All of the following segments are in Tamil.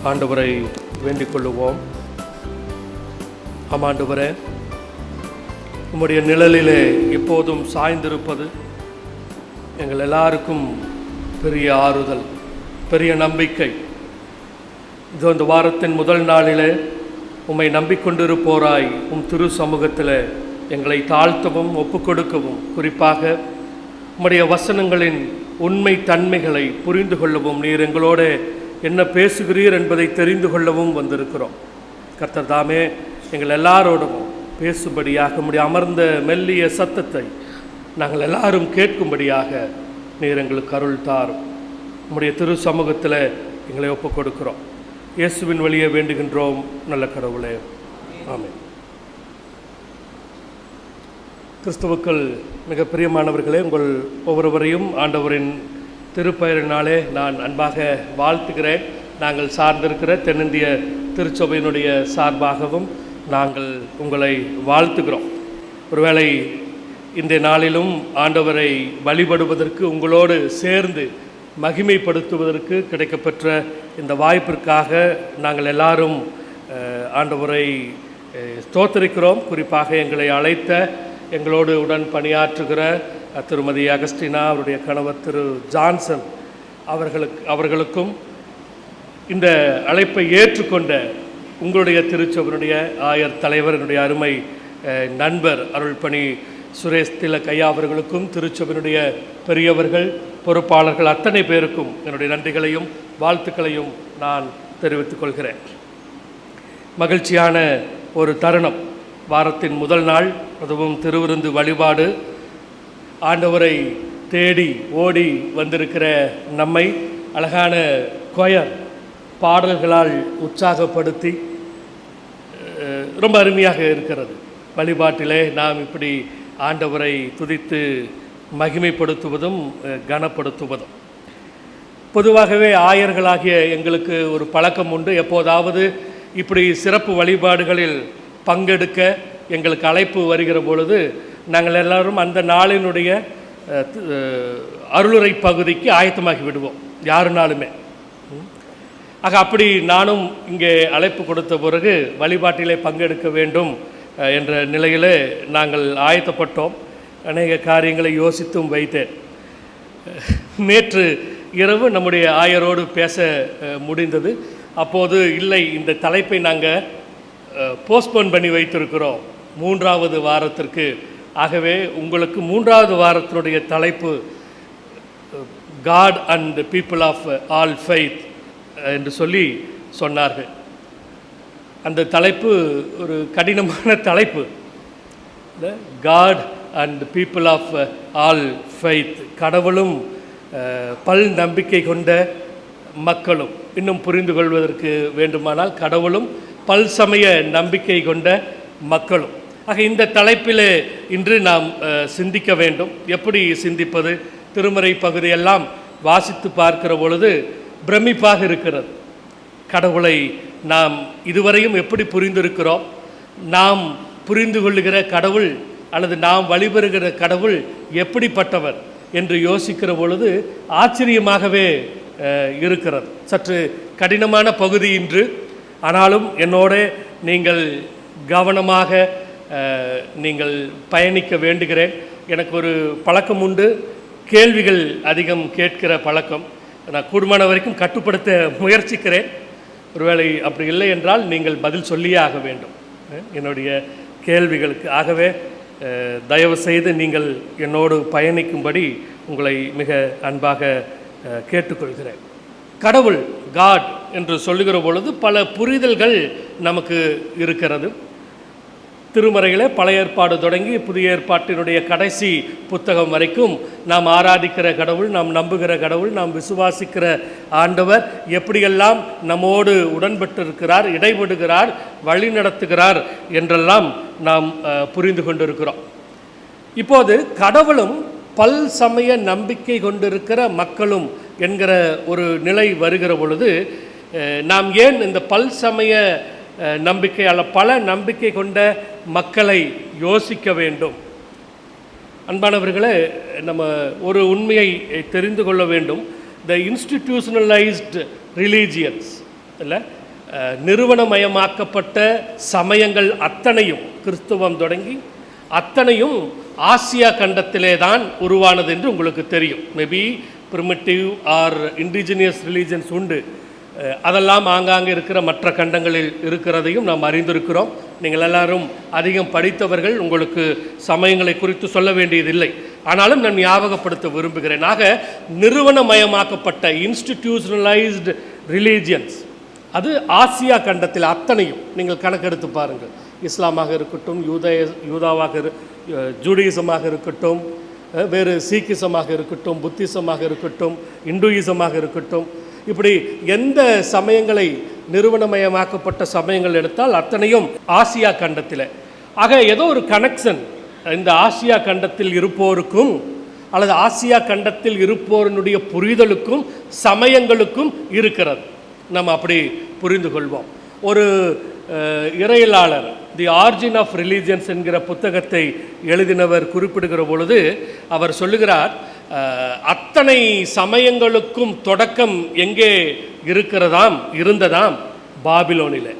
ஆண்டவரை வேண்டிக் கொள்ளுவோம். ஆமாண்டவரே, உம்முடைய நிழலிலே எப்போதும் சாய்ந்திருப்பது எங்கள் எல்லாருக்கும் பெரிய ஆறுதல், பெரிய நம்பிக்கை. இது இந்த வாரத்தின் முதல் நாளிலே உம்மை நம்பிக்கொண்டிருப்போராய் திரு சமூகத்தில் எங்களை தாழ்த்தவும் ஒப்புக்கொடுக்கவும், குறிப்பாக உம்முடைய வசனங்களின் உண்மை தன்மைகளை புரிந்து கொள்ளவும், நீர் எங்களோட என்ன பேசுகிறீர் என்பதை தெரிந்து கொள்ளவும் வந்திருக்கிறோம். கர்த்தர் தாமே எங்கள் எல்லாரோடும் பேசும்படியாக உம்முடைய அமர்ந்த மெல்லிய சத்தத்தை நாங்கள் எல்லாரும் கேட்கும்படியாக நீர் எங்களுக்கு அருள் தாரும். உம்முடைய திரு சமூகத்தில் எங்களை ஒப்புக் கொடுக்கிறோம். இயேசுவின் வழியே வேண்டுகின்றோம் நல்ல கடவுளே, ஆமென். கிறிஸ்துவுக்கள் மிக பிரியமானவர்களே, உங்கள் ஒவ்வொருவரையும் ஆண்டவரின் திருப்பெயரினாலே நான் அன்பாக வாழ்த்துகிறேன். நாங்கள் சார்ந்திருக்கிற தென்னிந்திய திருச்சபையினுடைய சார்பாகவும் நாங்கள் உங்களை வாழ்த்துகிறோம். ஒருவேளை இந்த நாளிலும் ஆண்டவரை வழிபடுவதற்கு, உங்களோடு சேர்ந்து மகிமைப்படுத்துவதற்கு கிடைக்கப்பெற்ற இந்த வாய்ப்பிற்காக நாங்கள் எல்லாரும் ஆண்டவரை ஸ்தோத்திரிக்கிறோம். குறிப்பாக எங்களை அழைத்த, எங்களோடு உடன் பணியாற்றுகிற திருமதி அகஸ்டினா, அவருடைய கணவர் திரு ஜான்சன் அவர்களுக்கும் இந்த அழைப்பை ஏற்றுக்கொண்ட உங்களுடைய திருச்சபையினுடைய ஆயர் தலைவர், என்னுடைய அருமை நண்பர் அருள்பணி சுரேஷ் திலக் ஐயா அவர்களுக்கும், திருச்சபையினுடைய பெரியவர்கள், பொறுப்பாளர்கள் அத்தனை பேருக்கும் என்னுடைய நன்றிகளையும் வாழ்த்துக்களையும் நான் தெரிவித்துக் கொள்கிறேன். மகிழ்ச்சியான ஒரு தருணம். வாரத்தின் முதல் நாள், அதுவும் திருவிருந்து வழிபாடு. ஆண்டவரை தேடி ஓடி வந்திருக்கிற நம்மை அழகான கொயர் பாடல்களால் உற்சாகப்படுத்தி ரொம்ப அருமையாக இருக்கிறது. வழிபாட்டிலே நாம் இப்படி ஆண்டவரை துதித்து மகிமைப்படுத்துவதும் கனப்படுத்துவதும். பொதுவாகவே ஆயர்களாகிய எங்களுக்கு ஒரு பழக்கம் உண்டு. எப்போதாவது இப்படி சிறப்பு வழிபாடுகளில் பங்கெடுக்க எங்களுக்கு அழைப்பு வருகிற பொழுது நாங்கள் எல்லாரும் அந்த நாளினுடைய அருளுரை பகுதிக்கு ஆயத்தமாகி விடுவோம், யாருனாலுமே. ஆக அப்படி நானும் இங்கே அழைப்பு கொடுத்த பிறகு வழிபாட்டிலே பங்கெடுக்க வேண்டும் என்ற நிலையிலே நாங்கள் ஆயத்தப்பட்டோம். அநேக காரியங்களை யோசித்தும் வைத்தேன். நேற்று இரவு நம்முடைய ஆயரோடு பேச முடிந்தது. அப்போது இல்லை, இந்த தலைப்பை நாங்கள் போஸ்ட்போன் பண்ணி வைத்திருக்கிறோம் 3வது வாரத்திற்கு. ஆகவே உங்களுக்கு 3வது வாரத்தினுடைய தலைப்பு God and people of all faith என்று சொல்லி சொன்னார்கள். அந்த தலைப்பு ஒரு கடினமான தலைப்பு. God and people of all faith, கடவுளும் பல் நம்பிக்கை கொண்ட மக்களும். இன்னும் புரிந்து கொள்வதற்கு வேண்டுமானால் கடவுளும் பல் சமய நம்பிக்கை கொண்ட மக்களும். ஆக இந்த தலைப்பில் இன்று நாம் சிந்திக்க வேண்டும். எப்படி சிந்திப்பது? திருமறை பகுதியெல்லாம் வாசித்து பார்க்கிற பொழுது பிரமிப்பாக இருக்கிறது. கடவுளை நாம் இதுவரையும் எப்படி புரிந்திருக்கிறோம்? நாம் புரிந்து கொள்ளுகிற கடவுள் அல்லது நாம் வழிபெறுகிற கடவுள் எப்படிப்பட்டவர் என்று யோசிக்கிற பொழுது ஆச்சரியமாகவே இருக்கிறது. சற்று கடினமான பகுதி இன்று. ஆனாலும் என்னோட நீங்கள் கவனமாக நீங்கள் பயணிக்க வேண்டுகிறேன். எனக்கு ஒரு பழக்கம் உண்டு, கேள்விகள் அதிகம் கேட்கிற பழக்கம். நான் கூடுமான வரைக்கும் கட்டுப்படுத்த முயற்சிக்கிறேன். ஒருவேளை அப்படி இல்லை என்றால் நீங்கள் பதில் சொல்லியே ஆக வேண்டும் என்னுடைய கேள்விகளுக்கு. ஆகவே தயவு செய்து நீங்கள் என்னோடு பயணிக்கும்படி உங்களை மிக அன்பாக கேட்டுக்கொள்கிறேன். கடவுள், காட் என்று சொல்லுகிற பொழுது பல புரிதல்கள் நமக்கு இருக்கிறது. திருமறையிலே பழைய ஏற்பாடு தொடங்கி புதிய ஏற்பாட்டினுடைய கடைசி புத்தகம் வரைக்கும் நாம் ஆராதிக்கிற கடவுள், நாம் நம்புகிற கடவுள், நாம் விசுவாசிக்கிற ஆண்டவர் எப்படியெல்லாம் நம்மோடு உடன்பட்டிருக்கிறார், இடைபடுகிறார், வழி நடத்துகிறார் என்றெல்லாம் நாம் புரிந்து கொண்டிருக்கிறோம். இப்போது கடவுளும் பல் சமய நம்பிக்கை கொண்டிருக்கிற மக்களும் என்கிற ஒரு நிலை வருகிற பொழுது நாம் ஏன் இந்த பல் சமய நம்பிக்கை அல்ல பல நம்பிக்கை கொண்ட மக்களை யோசிக்க வேண்டும்? அன்பானவர்களே, நம்ம ஒரு உண்மையை தெரிந்து கொள்ள வேண்டும். த இன்ஸ்டிடியூஷனலைஸ்டு ரிலீஜியன்ஸ், இல்லை, நிறுவனமயமாக்கப்பட்ட சமயங்கள் அத்தனையும், கிறிஸ்துவம் தொடங்கி அத்தனையும் ஆசியா கண்டத்திலே தான் உருவானது என்று உங்களுக்கு தெரியும். Maybe primitive or indigenous religions உண்டு, அதெல்லாம் ஆங்காங்கே இருக்கிற மற்ற கண்டங்களில் இருக்கிறதையும் நாம் அறிந்திருக்கிறோம். நீங்கள் எல்லாரும் அதிகம் படித்தவர்கள், உங்களுக்கு சமயங்களை குறித்து சொல்ல வேண்டியதில்லை. ஆனாலும் நான் ஞாபகப்படுத்த விரும்புகிறேன். ஆக நிறுவனமயமாக்கப்பட்ட இன்ஸ்டிடியூஷனலைஸ்டு ரிலீஜியன்ஸ் அது ஆசியா கண்டத்தில் அத்தனையும் நீங்கள் கணக்கெடுத்து பாருங்கள். இஸ்லாமாக இருக்கட்டும், யூதாவாக ஜூடியிசமாக இருக்கட்டும், வேறு சீக்கிசமாக இருக்கட்டும், புத்திசமாக இருக்கட்டும், இந்துயிசமாக இருக்கட்டும், இப்படி எந்த சமயங்களை நிறுவனமயமாக்கப்பட்ட சமயங்கள் எடுத்தால் அத்தனையும் ஆசியா கண்டத்தில். ஆக ஏதோ ஒரு கனெக்ஷன் இந்த ஆசியா கண்டத்தில் இருப்போருக்கும் அல்லது ஆசியா கண்டத்தில் இருப்போருடைய புரிதலுக்கும் சமயங்களுக்கும் இருக்கிறது. நம்ம அப்படி புரிந்து கொள்வோம். ஒரு இறையியலாளர் தி ஆரிஜின் ஆஃப் ரிலீஜியன்ஸ் என்கிற புத்தகத்தை எழுதினவர் குறிப்பிடுகிற பொழுது அவர் சொல்லுகிறார், அத்தனை சமயங்களுக்கும் தொடக்கம் எங்கே இருந்ததாம் பாபிலோனிலே.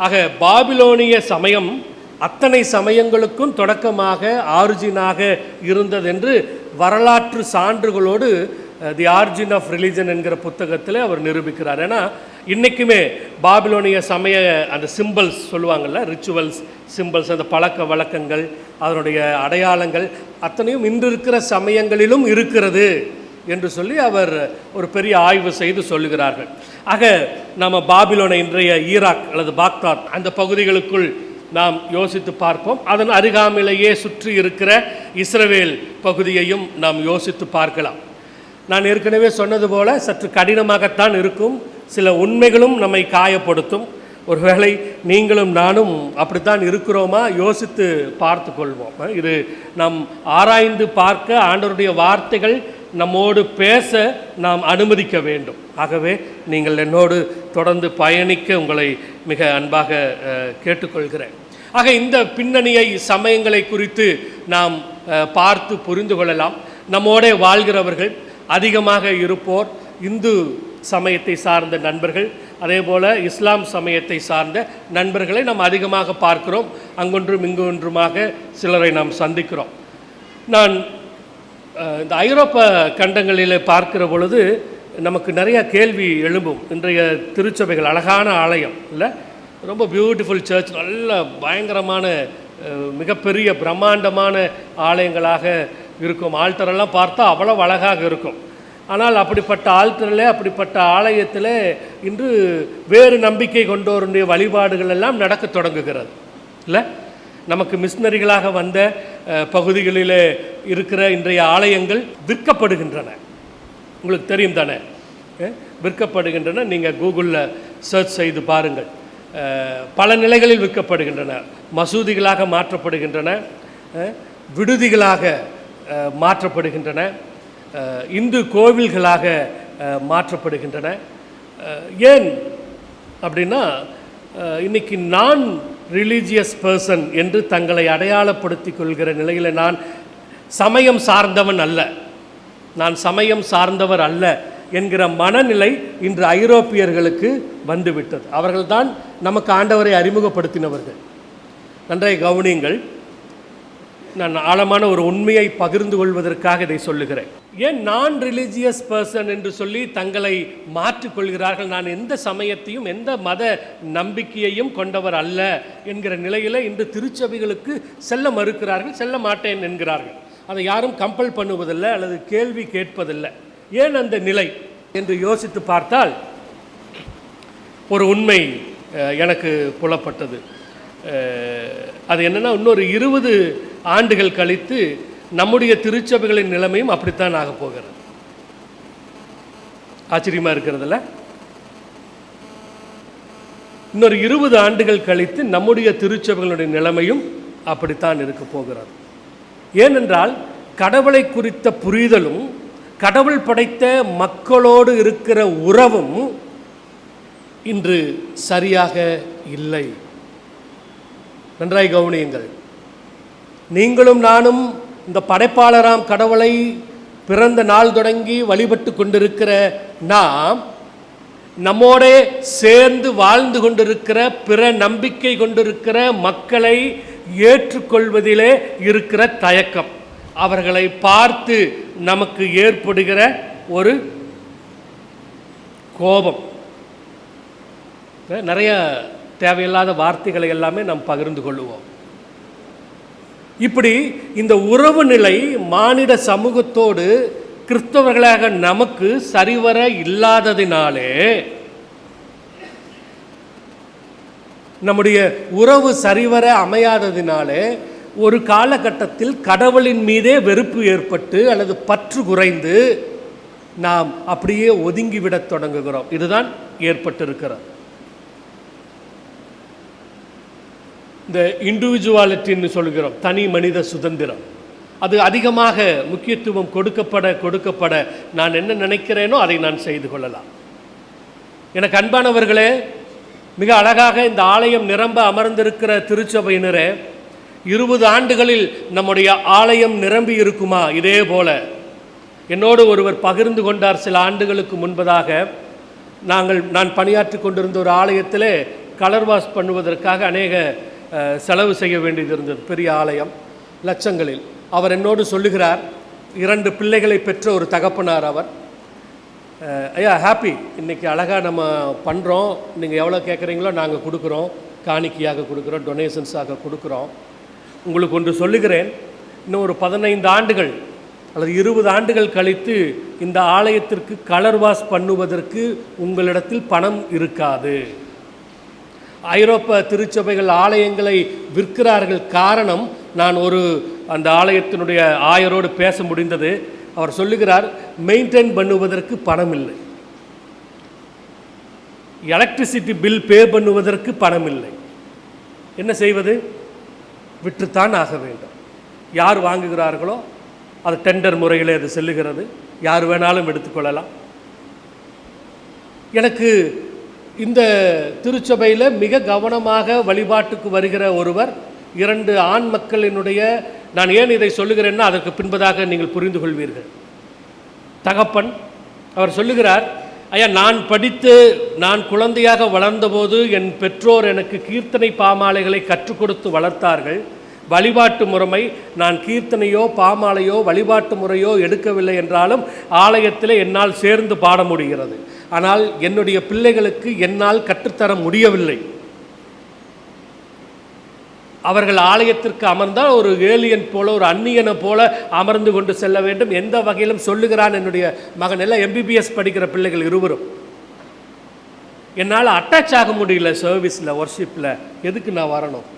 ஆக பாபிலோனிய சமயம் அத்தனை சமயங்களுக்கும் தொடக்கமாக ஆரிஜினாக இருந்ததென்று வரலாற்று சான்றுகளோடு தி ஆரிஜின் ஆஃப் ரிலீஜன் என்கிற புத்தகத்தில் அவர் நிரூபிக்கிறார். ஏன்னா இன்றைக்குமே பாபிலோனிய சமய அந்த சிம்பிள்ஸ் சொல்லுவாங்கள்ல, ரிச்சுவல்ஸ் சிம்பிள்ஸ், அந்த பழக்க வழக்கங்கள், அதனுடைய அடையாளங்கள் அத்தனையும் இன்று இருக்கிற சமயங்களிலும் இருக்கிறது என்று சொல்லி அவர் ஒரு பெரிய ஆய்வு செய்து சொல்லுகிறார்கள். ஆக நம்ம பாபிலோனை, இன்றைய ஈராக் அல்லது பாக்தாத் அந்த பகுதிகளுக்குள் நாம் யோசித்து பார்ப்போம். அதன் அருகாமையிலேயே சுற்றி இருக்கிற இஸ்ரவேல் பகுதியையும் நாம் யோசித்து பார்க்கலாம். நான் ஏற்கனவே சொன்னது போல சற்று கடினமாகத்தான் இருக்கும், சில உண்மைகளும் நம்மை காயப்படுத்தும். ஒருவேளை நீங்களும் நானும் அப்படித்தான் இருக்கிறோமா யோசித்து பார்த்து கொள்வோம். இது நாம் ஆராய்ந்து பார்க்க ஆண்டவருடைய வார்த்தைகள் நம்மோடு பேச நாம் அனுமதிக்க வேண்டும். ஆகவே நீங்கள் என்னோடு தொடர்ந்து பயணிக்க உங்களை மிக அன்பாக கேட்டுக்கொள்கிறேன். ஆக இந்த பின்னணியை, சமயங்களை குறித்து நாம் பார்த்து புரிந்து கொள்ளலாம். நம்மோட வாழ்கிறவர்கள் அதிகமாக இருப்போர் இந்து சமயத்தை சார்ந்த நண்பர்கள், அதே போல் இஸ்லாம் சமயத்தை சார்ந்த நண்பர்களை நாம் அதிகமாக பார்க்கிறோம். அங்கொன்றும் இங்கொன்றுமாக சிலரை நாம் சந்திக்கிறோம். நான் இந்த ஐரோப்பா கண்டங்களில் பார்க்கிற பொழுது நமக்கு நிறைய கேள்வி எழும்பும். இன்றைய திருச்சபைகள் அழகான ஆலயம் இல்லை, ரொம்ப பியூட்டிஃபுல் சர்ச், நல்ல பயங்கரமான மிகப்பெரிய பிரம்மாண்டமான ஆலயங்களாக இருக்கும். ஆல்டரெல்லாம் பார்த்தா அவ்வளோ அழகாக இருக்கும். ஆனால் அப்படிப்பட்ட ஆல்டரில், அப்படிப்பட்ட ஆலயத்தில் இன்று வேறு நம்பிக்கை கொண்டோருடைய வழிபாடுகள் எல்லாம் நடக்க தொடங்குகிறது இல்லை. நமக்கு மிஷினரிகளாக வந்த பகுதிகளில் இருக்கிற இன்றைய ஆலயங்கள் விற்கப்படுகின்றன. உங்களுக்கு தெரியும் தானே, விற்கப்படுகின்றன. நீங்கள் கூகுளில் சர்ச் செய்து பாருங்கள். பல நிலைகளில் விற்கப்படுகின்றன. மசூதிகளாக மாற்றப்படுகின்றன, விடுதிகளாக மாற்றப்படுகின்றன, இந்து கோவில்களாக மாற்றப்படுகின்றன. ஏன் அப்படின்னா, இன்றைக்கி நான் ரிலீஜியஸ் பர்சன் என்று தங்களை அடையாளப்படுத்தி கொள்கிற நிலையில் நான் சமயம் சார்ந்தவன் அல்ல, நான் சமயம் சார்ந்தவர் அல்ல என்கிற மனநிலை இன்று ஐரோப்பியர்களுக்கு வந்துவிட்டது. அவர்கள்தான் நமக்கு ஆண்டவரை அறிமுகப்படுத்தினவர்கள். நன்றாக கவனியுங்கள். நான் ஆழமான ஒரு உண்மையை பகிர்ந்து கொள்வதற்காக இதை சொல்லுகிறேன். ஏன் நான் ரிலீஜியஸ் பர்சன் என்று சொல்லி தங்களை மாற்றிக்கொள்கிறார்கள்? நான் எந்த சமயத்தையும் எந்த மத நம்பிக்கையையும் கொண்டவர் அல்ல என்கிற நிலையில் இன்று திருச்சபைகளுக்கு செல்ல மறுக்கிறார்கள், செல்ல மாட்டேன் என்கிறார்கள். அதை யாரும் கம்பல் பண்ணுவதில்லை அல்லது கேள்வி கேட்பதில்லை. ஏன் அந்த நிலை என்று யோசித்து பார்த்தால் ஒரு உண்மை எனக்கு புலப்பட்டது. அது என்னென்னா, இன்னொரு 20 ஆண்டுகள் கழித்து நம்முடைய திருச்சபைகளின் நிலைமையும் அப்படித்தான் ஆக போகிறது. ஆச்சரியமாக இருக்கிறதுல, இன்னொரு 20 ஆண்டுகள் கழித்து நம்முடைய திருச்சபைகளுடைய நிலைமையும் அப்படித்தான் இருக்க போகிறது. ஏனென்றால் கடவுளை குறித்த புரிதலும் கடவுள் படைத்த மக்களோடு இருக்கிற உறவும் இன்று சரியாக இல்லை. நன்றாய் கவனியுங்கள். நீங்களும் நானும் இந்த படைப்பாளராம் கடவுளை பிறந்த நாள் தொடங்கி வழிபட்டு கொண்டிருக்கிற நாம் நம்மோடே சேர்ந்து வாழ்ந்து கொண்டிருக்கிற பிற நம்பிக்கை கொண்டிருக்கிற மக்களை ஏற்றுக்கொள்வதிலே இருக்கிற தயக்கம், அவர்களை பார்த்து நமக்கு ஏற்படுகிற ஒரு கோபம். நிறைய தேவையில்லாத வார்த்தைகளை எல்லாமே நாம் பகிர்ந்து கொள்ளுவோம். இப்படி இந்த உறவு நிலை மானிட சமூகத்தோடு கிறிஸ்தவர்களாக நமக்கு சரிவர இல்லாததினாலே, நம்முடைய உறவு சரிவர அமையாததினாலே ஒரு காலகட்டத்தில் கடவுளின் மீதே வெறுப்பு ஏற்பட்டு அல்லது பற்று குறைந்து நாம் அப்படியே ஒதுங்கிவிடத் தொடங்குகிறோம். இதுதான் ஏற்பட்டிருக்கிறது. இந்த இண்டிவிஜுவாலிட்டின்னு சொல்கிறோம், தனி மனித சுதந்திரம், அது அதிகமாக முக்கியத்துவம் கொடுக்கப்பட நான் என்ன நினைக்கிறேனோ அதை நான் செய்து கொள்ளலாம். எனக்கு அன்பானவர்களே, மிக அழகாக இந்த ஆலயம் நிரம்ப அமர்ந்திருக்கிற திருச்சபையினரே, 20 ஆண்டுகளில் நம்முடைய ஆலயம் நிரம்பி இருக்குமா? இதே போல என்னோடு ஒருவர் பகிர்ந்து கொண்டார். சில ஆண்டுகளுக்கு முன்பதாக நான் பணியாற்றி கொண்டிருந்த ஒரு ஆலயத்திலே கலர் வாஷ் பண்ணுவதற்காக அநேக செலவு செய்ய வேண்டியது இருந்தது. பெரிய ஆலயம், லட்சங்களில். அவர் என்னோடு சொல்லுகிறார், 2 பிள்ளைகளை பெற்ற ஒரு தகப்பனார் அவர். ஐயா ஹாப்பி, இன்றைக்கி அழகாக நம்ம பண்ணுறோம், நீங்கள் எவ்வளோ கேட்குறீங்களோ நாங்கள் கொடுக்குறோம், காணிக்கையாக கொடுக்குறோம், டொனேஷன்ஸாக கொடுக்குறோம். உங்களுக்கு ஒன்று சொல்லுகிறேன், இன்னும் ஒரு 15 ஆண்டுகள் அல்லது 20 ஆண்டுகள் கழித்து இந்த ஆலயத்திற்கு கலர் வாஷ் பண்ணுவதற்கு உங்களிடத்தில் பணம் இருக்காது. ஐரோப்பா திருச்சபைகள் ஆலயங்களை விற்கிறார்கள். காரணம், நான் அந்த ஆலயத்தினுடைய ஆயரோடு பேச முடிந்தது. அவர் சொல்லுகிறார், மெயின்டைன் பண்ணுவதற்கு பணம் இல்லை, எலக்ட்ரிசிட்டி பில் பே பண்ணுவதற்கு பணம் இல்லை, என்ன செய்வது? விற்றுத்தான் ஆக வேண்டும். யார் வாங்குகிறார்களோ அது டெண்டர் முறையில் அது செல்லுகிறது, யார் வேணாலும் எடுத்துக்கொள்ளலாம். எனக்கு இந்த திருச்சபையில் மிக கவனமாக வழிபாட்டுக்கு வருகிற ஒருவர், 2 ஆண் மக்களினுடைய, நான் ஏன் இதை சொல்லுகிறேன்னா அதற்கு பின்பதாக நீங்கள் புரிந்து கொள்வீர்கள். தகப்பன் அவர் சொல்லுகிறார், ஐயா நான் குழந்தையாக வளர்ந்தபோது என் பெற்றோர் எனக்கு கீர்த்தனை பாமாலைகளை கற்றுக் கொடுத்து வளர்த்தார்கள். வழிபாட்டு முறைமை, நான் கீர்த்தனையோ பாமாலையோ வழிபாட்டு முறையோ எடுக்கவில்லை என்றாலும் ஆலயத்தில் என்னால் சேர்ந்து பாட முடிகிறது. ஆனால் என்னுடைய பிள்ளைகளுக்கு என்னால் கற்றுத்தர முடியவில்லை. அவர்கள் ஆலயத்திற்கு அமர்ந்தால் ஒரு ஏலியன் போல, ஒரு அந்நியனை போல அமர்ந்து கொண்டு செல்ல வேண்டும். எந்த வகையிலும் சொல்லுகிறான் என்னுடைய மகன், எல்லாம் MBBS படிக்கிற பிள்ளைகள் இருவரும். என்னால் அட்டாச் ஆக முடியல சர்வீஸில், ஒர்ஷிப்பில். எதுக்கு நான் வரணும்?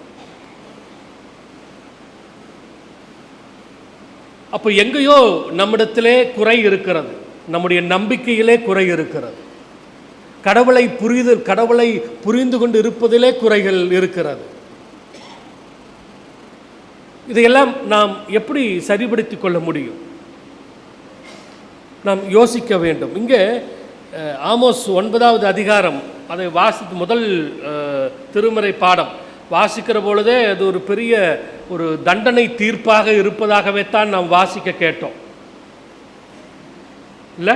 அப்போ எங்கேயோ நம்மிடத்திலே குறை இருக்கிறது, நம்முடைய நம்பிக்கையிலே குறை இருக்கிறது, கடவுளை புரிந்து கொண்டு இருப்பதிலே குறைகள் இருக்கிறது. இதையெல்லாம் நாம் எப்படி சரிபடுத்திக் கொள்ள முடியும்? நாம் யோசிக்க வேண்டும். இங்கே ஆமோஸ் 9வது அதிகாரம், அதை வாசித்து முதல் திருமறை பாடம் வாசிக்கிற பொழுதே அது ஒரு பெரிய ஒரு தண்டனை தீர்ப்பாக இருப்பதாகவே தான் நாம் வாசிக்க கேட்டோம். இல்லை,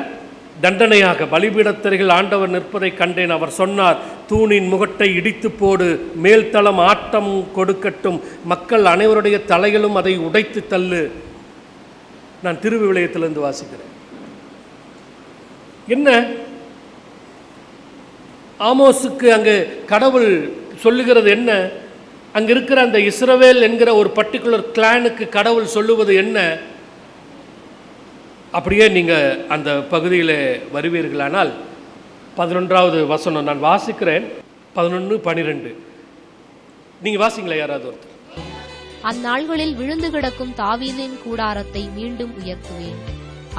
தண்டனையாக பலிபீடத்தருகில் ஆண்டவர் நிற்பதை கண்டேன். அவர் சொன்னார், தூணின் முகட்டை இடித்து போடு, மேல்தளம் ஆட்டம் கொடுக்கட்டும், மக்கள் அனைவருடைய தலைகளும் அதை உடைத்து தள்ளு. நான் திருவிவிலியத்திலிருந்து வாசிக்கிறேன். என்ன ஆமோஸுக்கு அங்கு கடவுள் சொல்லுகிறது என்ன? அங்கே இருக்கிற அந்த இஸ்ரவேல் என்கிற ஒரு பர்டிகுலர் கிளானுக்கு கடவுள் சொல்லுவது என்ன? அப்படியே நீங்கள் அந்த பகுதியில் வருவீர்களானால் 11வது வசனம் நான் வாசிக்கிறேன். 11-12 நீங்கள் வாசிங்களா யாராவது ஒருத்தர்? அந்நாள்களில் விழுந்து கிடக்கும் தாவீதின் கூடாரத்தை மீண்டும் உயர்த்துவேன்.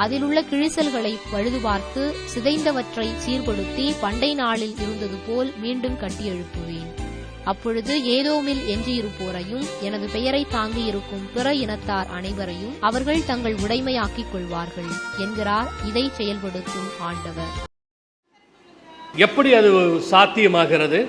அதில் உள்ள கிழிசல்களை பழுது பார்த்து சிதைந்தவற்றை சீர்படுத்தி பண்டை நாளில் இருந்தது போல் மீண்டும் கட்டி எழுப்புவேன். அப்பொழுது ஏதோமில் எஞ்சியிருப்போரையும் எனது பெயரை தாங்கியிருக்கும் பிற இனத்தார் அனைவரையும் அவர்கள் தங்கள் உடைமையாக்கிக் கொள்வார்கள் என்கிறார் இதை செயல்படுத்தும் ஆண்டவர். எப்படி அது சாத்தியமாகிறது?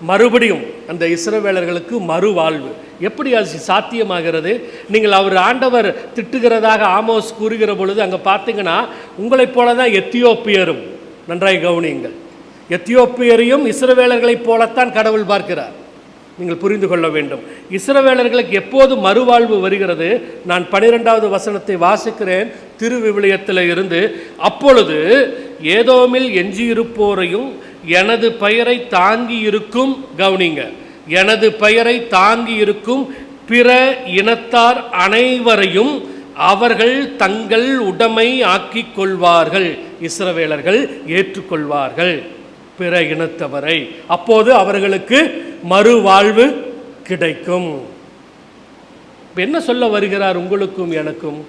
மறுபடியும் அந்த இஸ்ரவேலர்களுக்கு மறுவாழ்வு எப்படி அது சாத்தியமாகிறது? நீங்கள் அவர் ஆண்டவர் திட்டுகிறதாக ஆமோஸ் கூறுகிற பொழுது அங்கே பார்த்தீங்கன்னா, உங்களைப் போல தான் எத்தியோப்பியரும். நன்றாய் கவனியுங்கள், எத்தியோப்பியரையும் இஸ்ரவேலர்களைப் போலத்தான் கடவுள் பார்க்கிறார். நீங்கள் புரிந்து கொள்ள வேண்டும். இஸ்ரவேலர்களுக்கு எப்போது மறுவாழ்வு வருகிறது? நான் 12வது வசனத்தை வாசிக்கிறேன் திருவிவிலியத்தில் இருந்து. அப்பொழுது ஏதோமில் எஞ்சியிருப்போரையும் எனது பெயரை தாங்கி இருக்கும், கவனிங்க, எனது பெயரை தாங்கி இருக்கும் பிற இனத்தார் அனைவரையும் அவர்கள் தங்கள் உடைமை ஆக்கிக் கொள்வார்கள். இஸ்ரவேலர்கள் ஏற்றுக்கொள்வார்கள் பிற இனத்தவரை. அப்போது அவர்களுக்கு மறுவாழ்வு கிடைக்கும். என்ன சொல்ல வருகிறார் உங்களுக்கும் எனக்கும்?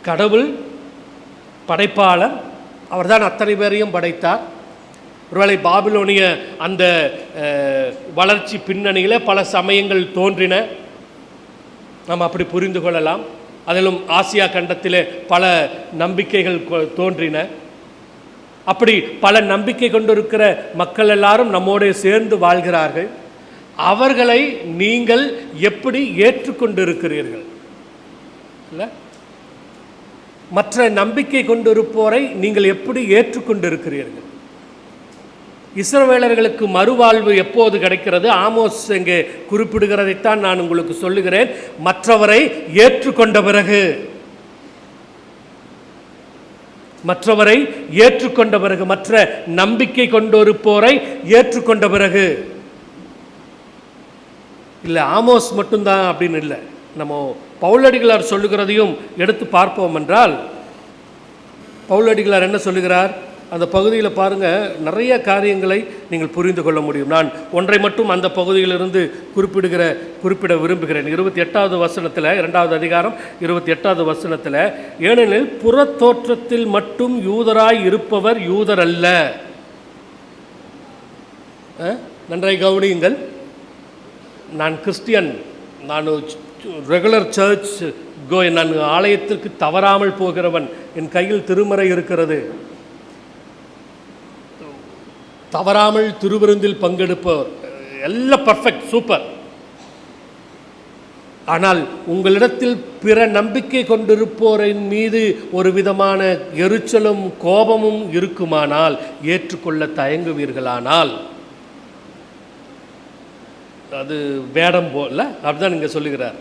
கடவுள் படைப்பாளர், அவர்தான் அத்தனை பேரையும் படைத்தார். ஒருவேளை பாபிலோனிய அந்த வளர்ச்சி பின்னணியில் பல சமயங்கள் தோன்றின, நாம் அப்படி புரிந்து கொள்ளலாம். அதிலும் ஆசியா கண்டத்திலே பல நம்பிக்கைகள் தோன்றின. அப்படி பல நம்பிக்கை கொண்டிருக்கிற மக்கள் எல்லாரும் நம்மோடு சேர்ந்து வாழ்கிறார்கள். அவர்களை நீங்கள் எப்படி ஏற்றுக்கொண்டிருக்கிறீர்கள்? இல்லை, மற்ற நம்பிக்கை கொண்டிருப்போரை நீங்கள் எப்படி ஏற்றுக்கொண்டிருக்கிறீர்கள்? இஸ்ரவேலர்களுக்கு மறுவாழ்வு எப்போது கிடைக்கிறது? ஆமோஸ் இங்கே குறிப்பிடுகிறதைத்தான் நான் உங்களுக்கு சொல்லுகிறேன். மற்றவரை ஏற்றுக்கொண்ட பிறகு, மற்றவரை ஏற்றுக்கொண்ட பிறகு, மற்ற நம்பிக்கை கொண்டிருப்போரை ஏற்றுக்கொண்ட பிறகு. இல்லை ஆமோஸ் மட்டும்தான் அப்படின்னு இல்லை, நம்ம பவுலடிகளார் சொல்லுகிறதையும் எடுத்து பார்ப்போம் என்றால், பவுலடிகளார் என்ன சொல்லுகிறார் அந்த பகுதியில் பாருங்கள், நிறைய காரியங்களை நீங்கள் புரிந்து கொள்ள முடியும். நான் ஒன்றை மட்டும் அந்த பகுதியிலிருந்து குறிப்பிட விரும்புகிறேன். 28வது வசனத்தில், 2வது அதிகாரம் 28வது வசனத்தில், ஏனெனில் புறத்தோற்றத்தில் மட்டும் யூதராய் இருப்பவர் யூதர் அல்ல. நன்றாய் கவனியுங்கள். நான் கிறிஸ்டியன், நான் ரெகுலர் சர்ச் நான் ஆலயத்திற்கு தவறாமல் போகிறவன், என் கையில் திருமறை இருக்கிறது, தவறாமல் திருவிருந்தில் பங்கெடுப்பவர், எல்லாம் பர்ஃபெக்ட், சூப்பர். ஆனால் உங்களிடத்தில் பிற நம்பிக்கை கொண்டிருப்போரின் மீது ஒரு விதமான எரிச்சலும் கோபமும் இருக்குமானால், ஏற்றுக்கொள்ள தயங்குவீர்களானால், அது வேடம் போல, அப்படிதான் இங்கே சொல்லுகிறார்.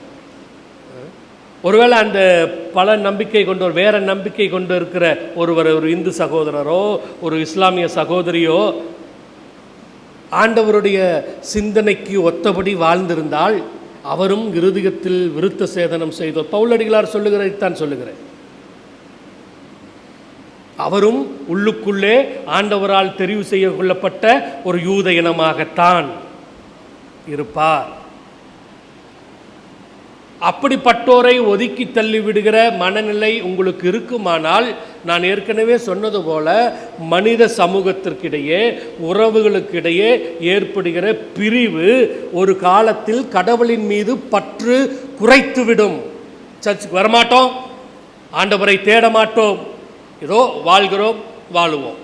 ஒருவேளை அந்த பல நம்பிக்கை கொண்டவர், வேற நம்பிக்கை கொண்டு இருக்கிற ஒருவர், ஒரு இந்து சகோதரரோ ஒரு இஸ்லாமிய சகோதரியோ ஆண்டவருடைய சிந்தனைக்கு ஒத்தபடி வாழ்ந்திருந்தால், அவரும் இருதயத்தில் விருத்த சேதனம் செய்தோர். பவுலடிகளார் சொல்லுகிறதைத்தான் சொல்லுகிறேன். அவரும் உள்ளுக்குள்ளே ஆண்டவரால் தெரிவு செய்ய கொள்ளப்பட்ட ஒரு யூத இனமாகத்தான் இருப்பார். அப்படிப்பட்டோரை ஒதுக்கி தள்ளிவிடுகிற மனநிலை உங்களுக்கு இருக்குமானால், நான் ஏற்கனவே சொன்னது போல மனித சமூகத்திற்கிடையே, உறவுகளுக்கிடையே ஏற்படுகிற பிரிவு ஒரு காலத்தில் கடவுளின் மீது பற்று குறைத்துவிடும். சர்ச்சுக்கு வரமாட்டோம், ஆண்டவரை தேட மாட்டோம், ஏதோ வாழ்கிறோம், வாழுவோம்,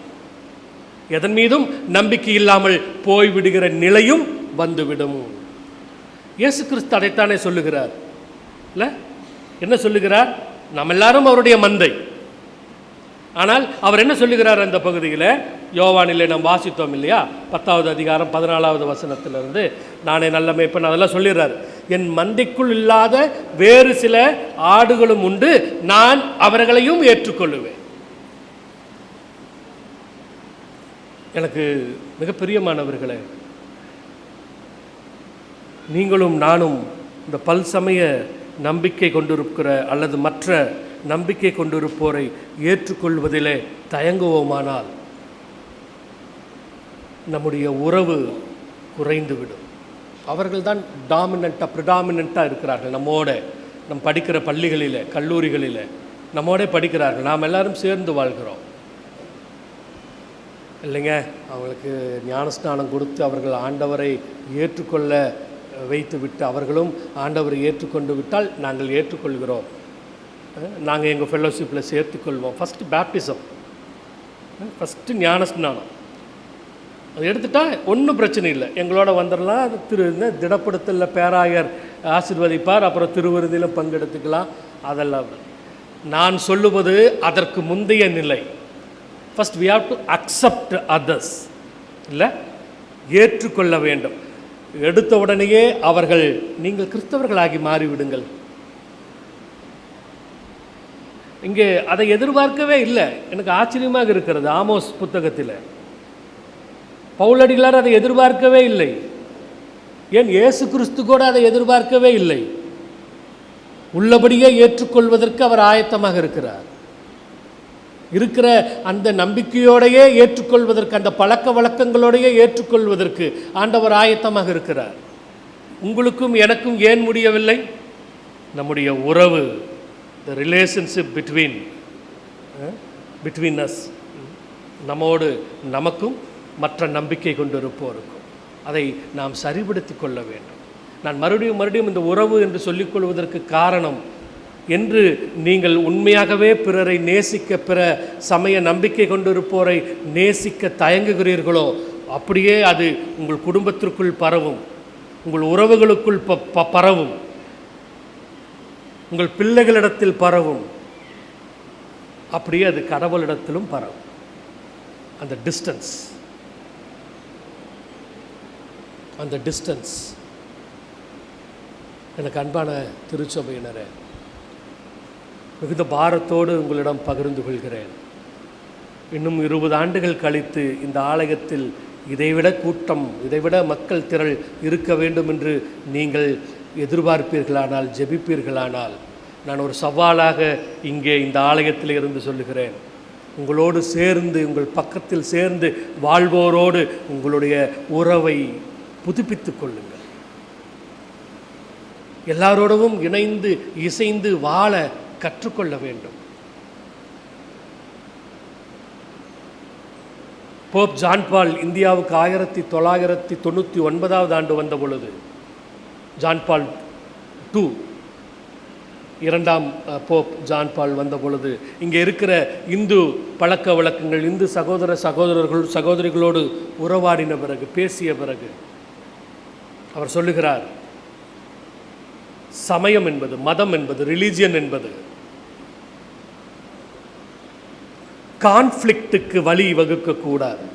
எதன் மீதும் நம்பிக்கை இல்லாமல் போய்விடுகிற நிலையும் வந்துவிடும். இயேசு கிறிஸ்து அதைத்தானே சொல்லுகிறார். இல்லை, என்ன சொல்லுகிறார்? நம்ம எல்லாரும் அவருடைய மந்தை. ஆனால் அவர் என்ன சொல்லுகிறார் அந்த பகுதியில்? யோவானிலே நாம் வாசித்தோம் இல்லையா, 10வது அதிகாரம் 14வது வசனத்திலிருந்து, நானே நல்ல மேய்ப்பன், அதெல்லாம் சொல்லிடுறார். என் மந்தைக்குள் இல்லாத வேறு சில ஆடுகளும் உண்டு, நான் அவர்களையும் ஏற்றுக்கொள்ளுவேன். எனக்கு மிக பிரியமானவர்களே, நீங்களும் நானும் இந்த பல்சமய நம்பிக்கை கொண்டிருக்கிற அல்லது மற்ற நம்பிக்கை கொண்டிருப்போரை ஏற்றுக்கொள்வதிலே தயங்குவோமானால், நம்முடைய உறவு குறைந்துவிடும். அவர்கள்தான் ப்ரிடாமினண்ட்டாக இருக்கிறார்கள் நம்மோட. நம் படிக்கிற பள்ளிகளில், கல்லூரிகளில் நம்மோட படிக்கிறார்கள், நாம் எல்லாரும் சேர்ந்து வாழ்கிறோம் இல்லைங்க. அவங்களுக்கு ஞானஸ்நானம் கொடுத்து அவர்கள் ஆண்டவரை ஏற்றுக்கொள்ள வைத்து விட்டு, அவர்களும் ஆண்டவரை ஏற்றுக்கொண்டு விட்டால் நாங்கள் ஏற்றுக்கொள்கிறோம், நாங்கள் எங்கள் ஃபெல்லோஷிப்பில் சேர்த்துக்கொள்வோம். ஃபஸ்ட்டு பேப்டிசம், ஃபஸ்ட்டு ஞானஸ்நானம், அது எடுத்துட்டால் ஒன்றும் பிரச்சனை இல்லை, எங்களோட வந்துடலாம். அது திடப்படுத்தலில் பேராயர் ஆசீர்வதிப்பார், அப்புறம் திருவிருந்திலும் பங்கெடுத்துக்கலாம். அதெல்லாம் நான் சொல்லுவது அதற்கு முந்தைய நிலை. First we have to accept others. இல்லை, ஏற்றுக்கொள்ள வேண்டும். எடுத்த உடனேயே அவர்கள் நீங்கள் கிறிஸ்தவர்களாகி மாறிவிடுங்கள். இங்கே அதை எதிர்பார்க்கவே இல்லை. எனக்கு ஆச்சரியமாக இருக்கிறது, ஆமோஸ் புத்தகத்தில் பவுலடிகளார் அதை எதிர்பார்க்கவே இல்லை. ஏன் இயேசு கிறிஸ்து கூட அதை எதிர்பார்க்கவே இல்லை. உள்ளபடியே ஏற்றுக்கொள்வதற்கு அவர் ஆயத்தமாக இருக்கிறார். இருக்கிற அந்த நம்பிக்கையோடையே ஏற்றுக்கொள்வதற்கு, அந்த பழக்க வழக்கங்களோடையே ஏற்றுக்கொள்வதற்கு ஆண்டவர் ஆயத்தமாக இருக்கிறார். உங்களுக்கும் எனக்கும் ஏன் முடியவில்லை? நம்முடைய உறவு, the relationship between us, நம்மோடு நமக்கும் மற்ற நம்பிக்கை கொண்டிருப்போருக்கும் அதை நாம் சரிபடுத்தி கொள்ள வேண்டும். நான் மறுபடியும் இந்த உறவு என்று சொல்லிக்கொள்வதற்கு காரணம், என்று நீங்கள் உண்மையாகவே பிறரை நேசிக்க, பிற சமய நம்பிக்கை கொண்டிருப்போரை நேசிக்க தயங்குகிறீர்களோ அப்படியே அது உங்கள் குடும்பத்திற்குள் பரவும், உங்கள் உறவுகளுக்குள் பரவும், உங்கள் பிள்ளைகளிடத்தில் பரவும், அப்படியே அது கடவுளிடத்திலும் பரவும். அந்த டிஸ்டன்ஸ் எனக்கு அன்பான திருச்சபையினரே, மிகுந்த பாரத்தோடு உங்களிடம் பகிர்ந்து கொள்கிறேன். இன்னும் 20 ஆண்டுகள் கழித்து இந்த ஆலயத்தில் இதைவிட கூட்டம், இதைவிட மக்கள் திரள் இருக்க வேண்டும் என்று நீங்கள் எதிர்பார்ப்பீர்களானால், ஜெபிப்பீர்களானால், நான் ஒரு சவாலாக இங்கே இந்த ஆலயத்தில் இருந்து சொல்லுகிறேன். உங்களோடு சேர்ந்து, உங்கள் பக்கத்தில் சேர்ந்து வாழ்வோரோடு உங்களுடைய உறவை புதுப்பித்து கொள்ளுங்கள். எல்லாரோடவும் இணைந்து இசைந்து வாழ கற்றுக்கொள்ள வேண்டும். போப் ஜான் பால் இந்தியாவுக்கு 1999 ஆண்டு வந்த பொழுது, ஜான் பால் II, இரண்டாம் போப் ஜான் பால் வந்த பொழுது, இங்கே இருக்கிற இந்து பழக்க வழக்கங்கள், இந்து சகோதரிகளோடு உறவாடின பிறகு, பேசிய பிறகு அவர் சொல்லுகிறார், சமயம் என்பது, மதம் என்பது, ரிலீஜியன் என்பது கான்ஃப்ளிக்ட்டுக்கு வழி வகுக்கக்கூடாது,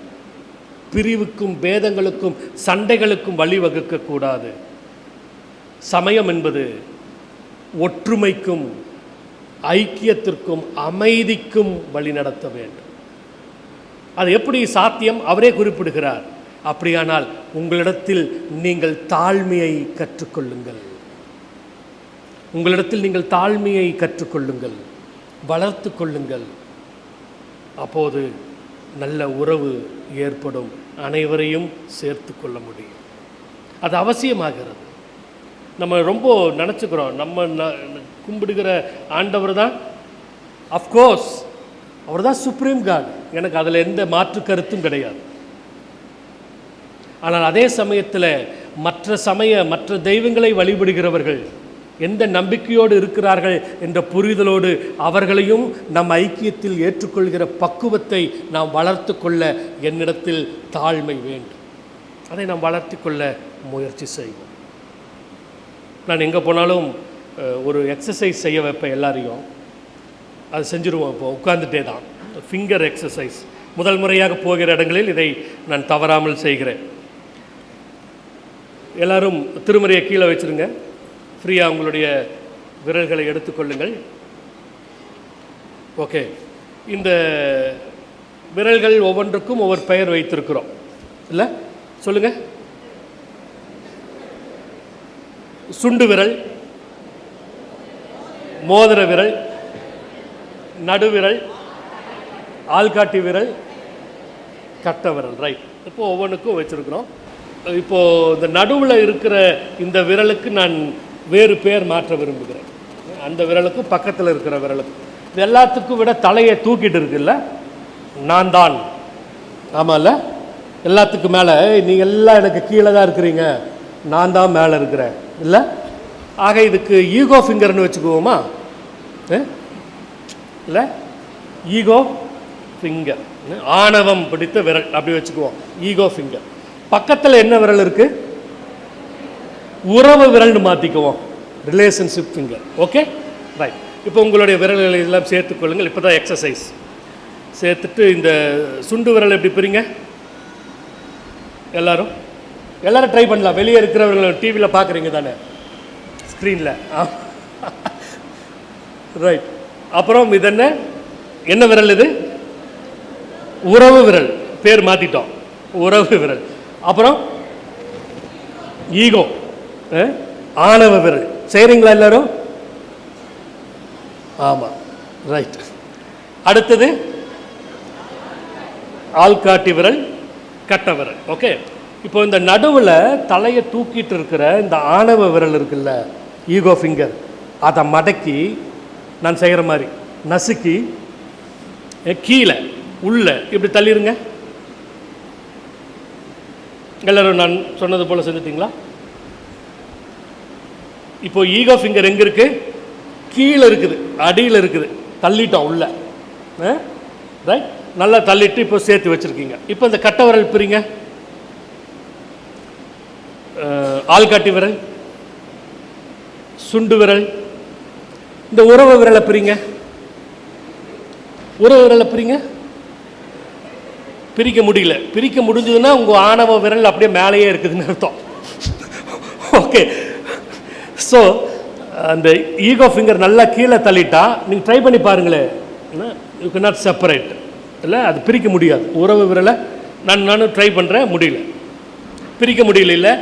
பிரிவுக்கும் பேதங்களுக்கும் சண்டைகளுக்கும் வழி வகுக்கக்கூடாது. சமயம் என்பது ஒற்றுமைக்கும் ஐக்கியத்திற்கும் அமைதிக்கும் வழி நடத்த வேண்டும். அது எப்படி சாத்தியம்? அவரே குறிப்பிடுகிறார். அப்படியானால் உங்களிடத்தில் நீங்கள் தாழ்மையை கற்றுக்கொள்ளுங்கள், உங்களிடத்தில் நீங்கள் தாழ்மையை கற்றுக்கொள்ளுங்கள், வளர்த்து கொள்ளுங்கள். அப்போது நல்ல உறவு ஏற்படும், அனைவரையும் சேர்த்து கொள்ள முடியும். அது அவசியமாகிறது. நம்ம ரொம்ப நினச்சிக்கிறோம், நம்ம கும்பிடுகிற ஆண்டவர் தான், அஃப்கோர்ஸ் அவர் தான் சுப்ரீம் காட், எனக்கு அதில் எந்த மாற்று கருத்தும் கிடையாது. ஆனால் அதே சமயத்தில் மற்ற தெய்வங்களை வழிபடுகிறவர்கள் எந்த நம்பிக்கையோடு இருக்கிறார்கள் என்ற புரிதலோடு அவர்களையும் நம் ஐக்கியத்தில் ஏற்றுக்கொள்கிற பக்குவத்தை நாம் வளர்த்து கொள்ள என்னிடத்தில் தாழ்மை வேண்டும். அதை நாம் வளர்த்து கொள்ள முயற்சி செய்வோம். நான் எங்கே போனாலும் ஒரு எக்ஸசைஸ் செய்ய வைப்பேன் எல்லாரையும். அது செஞ்சுருவோம். இப்போ உட்கார்ந்துட்டே தான் ஃபிங்கர் எக்ஸசைஸ். முதல் முறையாக போகிற இடங்களில் இதை நான் தவறாமல் செய்கிறேன். எல்லோரும் திருமறையை கீழே வச்சுருங்க. ஃப்ரீயாக உங்களுடைய விரல்களை எடுத்துக்கொள்ளுங்கள். ஓகே, இந்த விரல்கள் ஒவ்வொன்றுக்கும் ஒவ்வொரு பெயர் வைத்திருக்கிறோம் இல்லை? சொல்லுங்கள். சுண்டு விரல், மோதிர விரல், நடுவிரல், ஆள்காட்டி விரல், கட்ட விரல். ரைட். இப்போது ஒவ்வொன்றுக்கும் வச்சுருக்கிறோம். இப்போது இந்த நடுவில் இருக்கிற இந்த விரலுக்கு நான் வேறு பேர் மாற்ற விரும்புகிறேன். அந்த விரலுக்கும் பக்கத்தில் இருக்கிற விரலுக்கும், இது எல்லாத்துக்கும் விட தலையை தூக்கிட்டு இருக்குல்ல, நான் தான். ஆமாம்ல, எல்லாத்துக்கும் மேலே நீங்கள் எல்லாம் எனக்கு கீழே தான் இருக்கிறீங்க, நான் தான் மேலே இருக்கிறேன் இல்லை? ஆக இதுக்கு ஈகோ ஃபிங்கர்னு வச்சுக்குவோமா? இல்லை, ஈகோ ஃபிங்கர், ஆணவம் பிடித்த விரல் அப்படி வச்சுக்குவோம், ஈகோ ஃபிங்கர். பக்கத்தில் என்ன விரல் இருக்குது? உறவு விரல்னு மாற்றிக்குவோம், ரிலேஷன்ஷிப் ஃபிங்கர். Okay, right. இப்போ உங்களுடைய விரல்களை எல்லாம் சேர்த்துக்கொள்ளுங்கள். இப்போ தான் எக்ஸசைஸ். சேர்த்துட்டு இந்த சுண்டு விரல் எப்படி பிரிங்க? எல்லாரும் ட்ரை பண்ணலாம். வெளியே இருக்கிறவர்கள் டிவியில் பார்க்குறீங்க தானே, ஸ்க்ரீனில். ரைட். அப்புறம் இது என்ன விரல்? இது உறவு விரல். பேர் மாற்றிட்டோம், உறவு விரல். அப்புறம் ஈகோ, ஆணவ விரல். செய்கிறீங்களா எல்லாரும்? ஆமாம், ரைட். அடுத்தது ஆள்காட்டி விரல், கட்ட விரல். ஓகே. இப்போ இந்த நடுவில் தலையை தூக்கிட்டு இருக்கிற இந்த ஆணவ விரல் இருக்குல்ல, ஈகோ ஃபிங்கர், அதை மடக்கி நான் செய்கிற மாதிரி நசுக்கி கீழே உள்ள இப்படி தள்ளிடுங்க. எல்லாரும் நான் சொன்னது போல் செஞ்சுட்டிங்களா? இப்போ ஈகோ ஃபிங்கர் எங்கே இருக்குது? கீழே இருக்குது, அடியில் இருக்குது. தள்ளிட்டோம் உள்ள. ரைட். நல்லா தள்ளிட்டு இப்போ சேர்த்து வச்சுருக்கீங்க. இப்போ இந்த கட்டை விரல் பிரிங்க. ஆள்காட்டி விரல், சுண்டு விரல், இந்த உறவு விரலை பிரிங்க. உறவு விரலை பிரிங்க. பிரிக்க முடியல. பிரிக்க முடிஞ்சதுன்னா உங்கள் ஆணவ விரல் அப்படியே மேலேயே இருக்குதுன்னு அர்த்தம். ஓகே. ஸோ அந்த ஈகோ ஃபிங்கர் நல்லா கீழே தள்ளிட்டா நீங்கள் ட்ரை பண்ணி பாருங்களேன். You can not separate. இல்லை, அது பிரிக்க முடியாது. உறவு விரலை நானும் ட்ரை பண்ணுறேன், முடியல, பிரிக்க முடியல. இல்லை,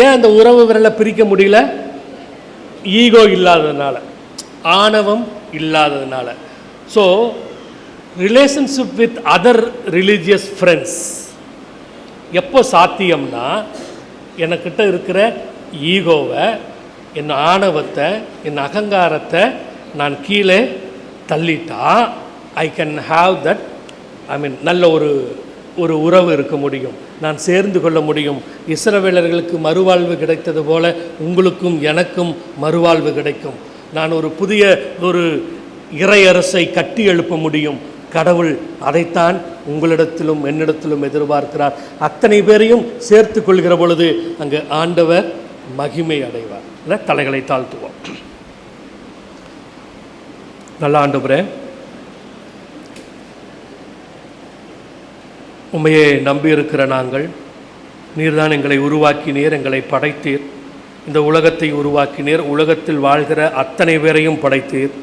ஏன் அந்த உறவு விரலை பிரிக்க முடியல? ஈகோ இல்லாததுனால, ஆணவம் இல்லாததுனால. So relationship with other religious friends எப்போ சாத்தியம்னா, எனக்கிட்ட இருக்கிற ஈகோவை, என் ஆணவத்தை, என் அகங்காரத்தை நான் கீழே தள்ளிட்டா ஐ கேன் ஹாவ் தட், நல்ல ஒரு உறவு இருக்க முடியும், நான் சேர்ந்து கொள்ள முடியும். இஸ்ரவேலர்களுக்கு மறுவாழ்வு கிடைத்தது போல உங்களுக்கும் எனக்கும் மறுவாழ்வு கிடைக்கும். நான் ஒரு புதிய இறையரசை கட்டி எழுப்ப முடியும். கடவுள் அதைத்தான் உங்களிடத்திலும் என்னிடத்திலும் எதிர்பார்க்கிறார். அத்தனை பேரையும் சேர்த்து கொள்கிற பொழுது அங்கு ஆண்டவர் மகிமை அடைவார். தலைகளை தாழ்த்துவோம். நல்ல ஆண்டவரே, உம்மையே நம்பியிருக்கிற நாங்கள், நீர்தான் எங்களை உருவாக்கினீர், எங்களை படைத்தீர், இந்த உலகத்தை உருவாக்கினீர், உலகத்தில் வாழ்கிற அத்தனை பேரையும் படைத்தீர்.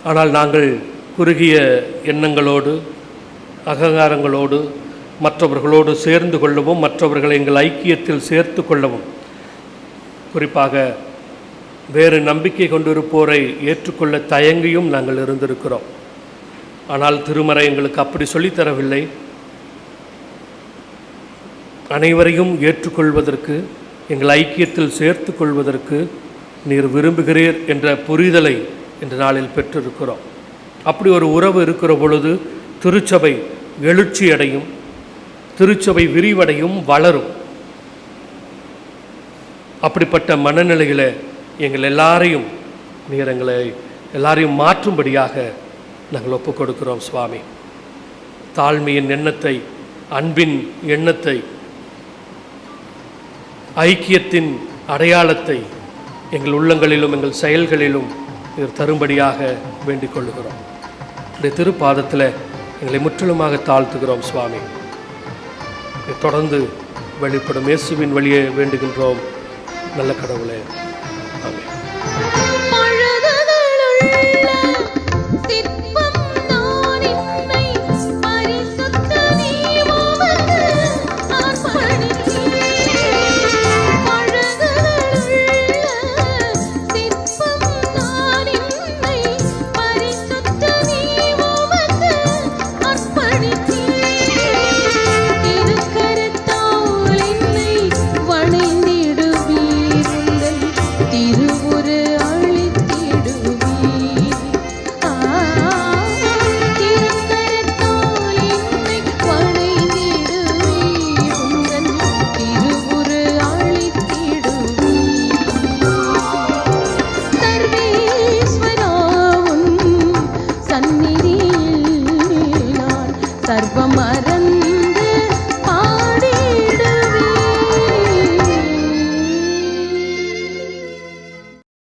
ஆனால் நாங்கள் குறுகிய எண்ணங்களோடு, அகங்காரங்களோடு மற்றவர்களோடு சேர்ந்து கொள்ளவும், மற்றவர்களை எங்கள் ஐக்கியத்தில் சேர்த்து கொள்ளவும், குறிப்பாக வேறு நம்பிக்கை கொண்டிருப்போரை ஏற்றுக்கொள்ள தயங்கியும் நாங்கள் இருந்திருக்கிறோம். ஆனால் திருமறை எங்களுக்கு அப்படி சொல்லித்தரவில்லை. அனைவரையும் ஏற்றுக்கொள்வதற்கு, எங்கள் ஐக்கியத்தில் சேர்த்து கொள்வதற்கு நீர் விரும்புகிறீர் என்ற புரிதலை இந்த நாளில் பெற்றிருக்கிறோம். அப்படி ஒரு உறவு இருக்கிற பொழுது திருச்சபை எழுச்சியடையும், திருச்சபை விரிவடையும், வளரும். அப்படிப்பட்ட மனநிலையில் எங்கள் எல்லாரையும் நீர் எல்லாரையும் மாற்றும்படியாக நாங்கள் ஒப்புக் கொடுக்கிறோம் சுவாமி. தாழ்மையின் எண்ணத்தை, அன்பின் எண்ணத்தை, ஐக்கியத்தின் அடையாளத்தை எங்கள் உள்ளங்களிலும் எங்கள் செயல்களிலும் நீர் தரும்படியாக வேண்டிக் கொள்ளுகிறோம். இந்த திருப்பாதத்தில் எங்களை முற்றிலுமாக தாழ்த்துகிறோம் சுவாமி. தொடர்ந்து வெளிப்படும் இயேசுவின் வழியே வேண்டுகின்றோம் நல்ல கடவுளே. ஆமென். சர்வமர